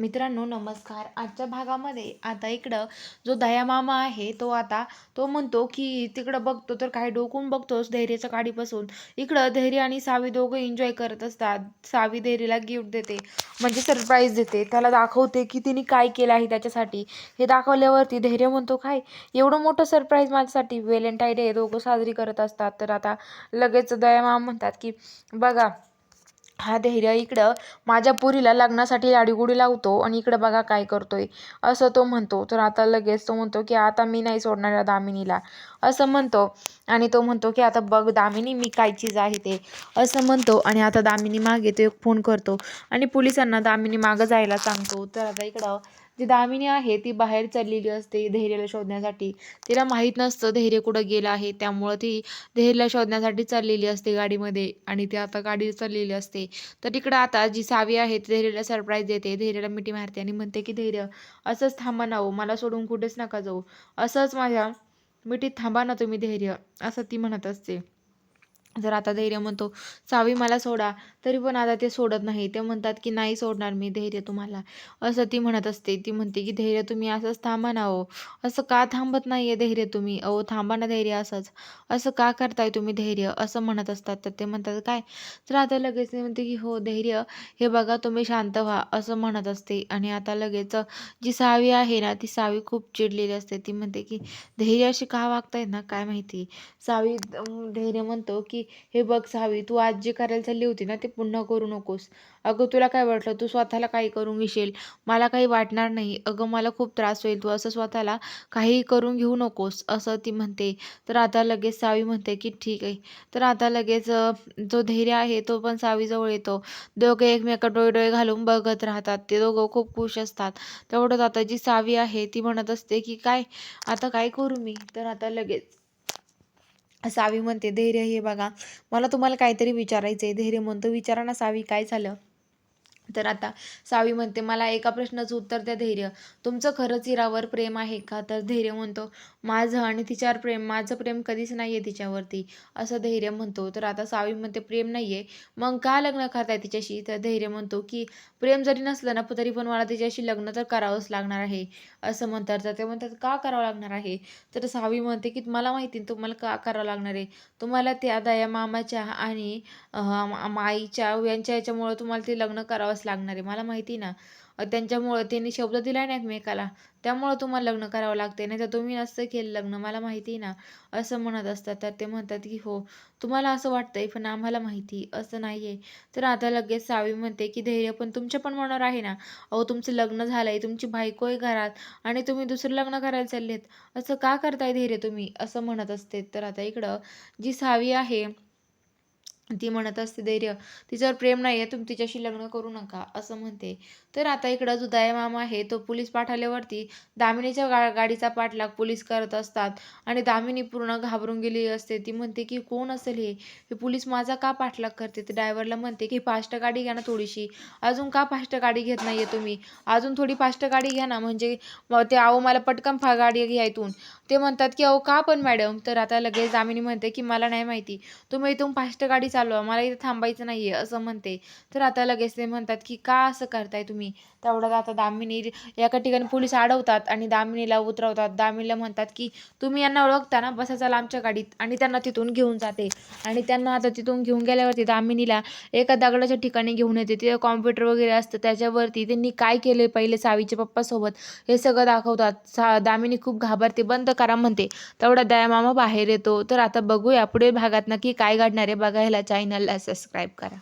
मित्रांनो नमस्कार. आजच्या भागामध्ये आता इकडं जो दया मामा आहे तो म्हणतो की तिकडं बघतो तर काय डोकून बघतोस धैर्याच्या गाडीपासून. इकडं धैर्य आणि सावी दोघं एन्जॉय करत असतात. सावी धैर्याला गिफ्ट देते, म्हणजे सरप्राईज देते, त्याला दाखवते की तिने काय केलं आहे त्याच्यासाठी. हे दाखवल्यावरती धैर्य म्हणतो काय एवढं मोठं सरप्राईज माझ्यासाठी. व्हॅलेंटाईन डे दोघं साजरी करत असतात. तर आता लगेच दया मामा म्हणतात की बघा हा धैर्य इकडं माझ्या पोरीला लग्नासाठी लाडीगुडी लावतो आणि इकडं बघा काय करतोय, असं तो म्हणतो. तर आता लगेच तो म्हणतो की आता मी नाही सोडणार या दामिनीला, असं म्हणतो. आणि तो म्हणतो की आता बघ दामिनी मी काय चीज आहे ते, असं म्हणतो. आणि आता दामिनी मागे तो एक फोन करतो आणि पोलिसांना दामिनी मागं जायला सांगतो. तर आता इकडं जी दामिनी आहे ती बाहेर चाललेली असते धैर्याला शोधण्यासाठी. तिला माहीत नसतं धैर्य कुठं गेला आहे, त्यामुळं ती धैर्याला शोधण्यासाठी चाललेली असते गाडीमध्ये. आणि ती आता गाडी चाललेली असते. तर तिकडं आता जी सावी आहे ती धैर्याला सरप्राईज देते, धैर्याला मिठी मारते आणि म्हणते की धैर्य असंच थांबा ना हो, मला सोडून कुठेच नका जाऊ, असंच माझ्या मिठीत थांबा ना तुम्ही धैर्य, असं ती म्हणत असते. जर आता धैर्य म्हणतो सावी मला सोडा, तरी पण आता ते सोडत नाही. ते म्हणतात की नाही सोडणार मी धैर्य तुम्हाला, असं ती म्हणत असते. ती म्हणते की धैर्य तुम्ही असंच थांबा ना हो, असं का थांबत नाहीये धैर्य तुम्ही, अहो थांबा ना धैर्य, असंच असं का करताय तुम्ही धैर्य, असं म्हणत असतात. तर ते म्हणतात काय. तर आता लगेच ते म्हणते की हो धैर्य हे बघा तुम्ही शांत व्हा, असं म्हणत असते. आणि आता लगेच जी सावी आहे ना ती सावी खूप चिडलेली असते. ती म्हणते की धैर्य अशी का वागतायत ना काय माहिती. धैर्य म्हणतो की हे बघ सावी, तू आज जे करायला चालली होती ना ते पुन्हा करू नकोस. अगं तुला काय वाटलं तू स्वतःला काही करून घेशील, मला काही वाटणार नाही. अगं मला खूप त्रास होईल, तू असं स्वतःला काही करून घेऊ नकोस, असं ती म्हणते. तर आता लगेच सावी म्हणते की ठीक आहे. तर आता लगेच जो धैर्य आहे तो पण सावीजवळ येतो. दोघे एकमेकात डोळे डोळे घालून बघत राहतात. ते दोघं खूप खुश असतात. तेवढंच आता जी सावी आहे ती म्हणत असते की काय आता काय करू मी. तर आता लगेच सावी म्हणते धैर्य हे बघा मला तुम्हाला काहीतरी विचारायचं धैर्य म्हणतो विचारा ना सावी काय झालं. तर आता सावी म्हणते मला एका प्रश्नाचं उत्तर द्या धैर्य, तुमचं खरंच इरावर प्रेम आहे का. तर धैर्य म्हणतो माझं आणि तिच्यावर प्रेम, माझं प्रेम कधीच नाही आहे तिच्यावरती, असं धैर्य म्हणतो. तर आता सावी म्हणते प्रेम नाही आहे मग का लग्न करताय तिच्याशी. तर धैर्य म्हणतो की प्रेम जरी नसलं ना तरी पण मला तिच्याशी लग्न तर करावंच लागणार आहे, असं म्हणतात. तर ते म्हणतात का करावं लागणार आहे. तर सावी म्हणते की मला माहिती तुम्हाला का करावं लागणार आहे, तुम्हाला त्या दया मामाच्या आणि माईच्या यांच्या याच्यामुळं तुम्हाला ते लग्न करावंच लागणार आहे, मला माहिती ना. त्यांच्यामुळं त्यांनी शब्द दिला ना एकमेकाला, त्यामुळं तुम्हाला लग्न करावं लागते, नाही तर तुम्ही नसतं केलं लग्न, मला माहिती ना, असं म्हणत असतात. तर ते म्हणतात की हो तुम्हाला असं वाटतंय पण आम्हाला माहिती असं नाही आहे. तर आता लगेच सावी म्हणते की धैर्य पण तुमच्या पण मनावर आहे ना, अहो तुमचं लग्न झालंय, तुमची बायको आहे घरात आणि तुम्ही दुसरं लग्न करायला चाललेत, असं का करताय धैर्य तुम्ही, असं म्हणत असते. तर आता इकडं जी सावी आहे ती म्हणत असते धैर्य तिच्यावर प्रेम नाही आहे, तुम्ही तिच्याशी लग्न करू नका, असं म्हणते. तर आता इकडं जो दया मामा आहे तो पोलीस पाठवल्यावरती दामिनीच्या गाडीचा पाठलाग पोलीस करत असतात. आणि दामिनी पूर्ण घाबरून गेलेली असते. ती म्हणते की कोण असेल हे, हे पोलीस माझा का पाठलाग करते. ते ड्रायव्हरला म्हणते की फास्ट गाडी घ्या ना थोडीशी, अजून का फास्ट गाडी घेत नाहीये तुम्ही, अजून थोडी फास्ट गाडी घ्या ना, म्हणजे ते अहो मला पटकन गाडी घ्या इथून. ते म्हणतात की अहो का पण मॅडम. तर आता लगेच दामिनी म्हणते की मला नाही माहिती, तुम्ही इथून फास्ट गाडी चालवा, मला इथे थांबायचं नाहीये, असं म्हणते. तर आता लगेच ते म्हणतात की का असं करताय तुम्ही. तेवढ्यात आता दामिनी एका ठिकाणी पोलीस अडवतात आणि दामिनीला उतरवतात. दामिनीला म्हणतात की तुम्ही यांना ओळखता ना, बसा चला आमच्या गाडीत, आणि त्यांना तिथून घेऊन जाते. आणि त्यांना आता तिथून घेऊन गेल्यावरती दामिनीला एका दगडाच्या ठिकाणी घेऊन येते. तिथे कॉम्प्युटर वगैरे असतं, त्याच्यावरती त्यांनी काय केले पहिले सावीच्या पप्पासोबत हे सगळं दाखवतात. दामिनी खूप घाबरते, बंद करा म्हणते. तेवढा दया मामा बाहेर येतो. तर आता बघूया पुढे भागात नक्की काय घडणार आहे. बघायला चॅनलला सबस्क्राईब करा.